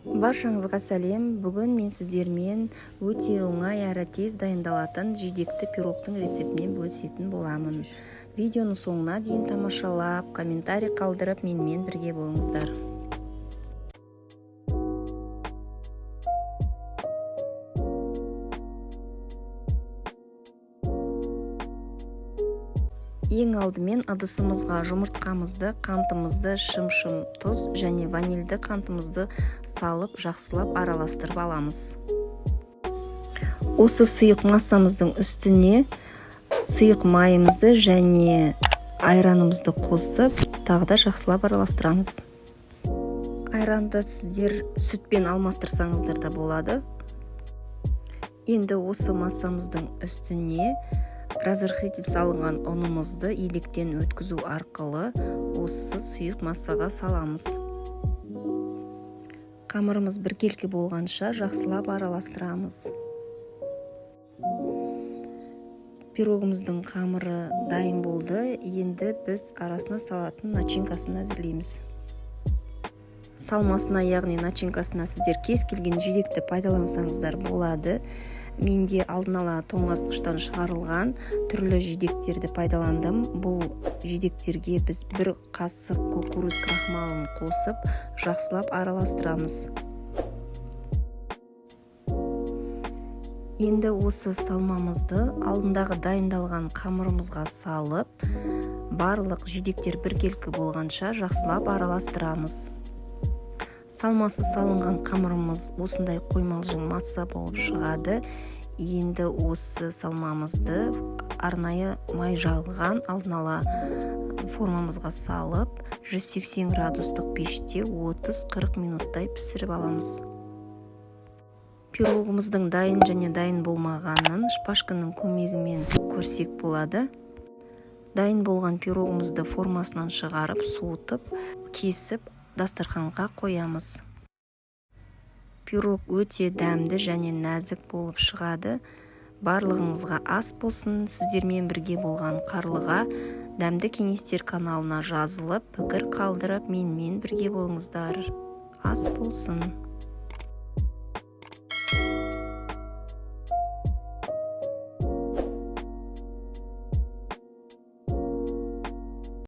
Баршаңызға сәлем. Бүгін мен сіздермен өте оңай әрі тез дайындалатын жидекті пирогтың рецептінен бөлісетін боламын. Видеоны соңына дейін тамашалап, комментарий қалдырып, менімен бірге болыңыздар. Ең алдымен ыдысымызға жұмыртқамызды, қантымызды, шым-шым тұз және ванильді қантымызды салып, жақсылап араластырып аламыз. Осы сұйық массамыздың үстіне сұйық майымызды және айранымызды қосып, тағы да жақсылап араластырамыз. Айранды сіздер сүтпен алмастырсаңыздар да болады. Енді осы массамыздың үстіне разрыхлитель салынған ұнымызды електен өткізу арқылы осы сұйық массаға саламыз. Қамырымыз біркелкі болғанша жақсылап араластырамыз. Пирогымыздың қамыры дайын болды. Енді біз арасына салатын начинкасын әзірлейміз. Салмасына, яғни начинкасына сіздер кез келген жидекті пайдалансаңыздар болады. Менде алдын ала тоңазытқыштан шығарылған түрлі жидектерді пайдаландым. Бұл жидектерге біз бір қасық кукуруз крахмалын қосып, жақсылап араластырамыз. Енді осы салмамызды алдындағы дайындалған қамырымызға салып, барлық жидектер біркелкі болғанша жақсылап араластырамыз. Салмасы салынған қамырымыз осындай қоймалжың масса болып шығады. Енді осы салмамызды арнайы май жағылған алдын ала формамызға салып, 180 градустық пеште 30-40 минуттай пісіріп аламыз. Пирогымыздың дайын және дайын болмағанын шпажканың көмегімен көрсек болады. Дайын болған пирогымызды формасынан шығарып, суытып, кесіп, дастарханға қоямыз. Пирог өте дәмді және нәзік болып шығады. Барлығыңызға ас болсын. Сіздермен бірге болған Қарлыға дәмді кеңестер каналына жазылып, пікір қалдырып, менімен бірге болыңыздар. Ас болсын.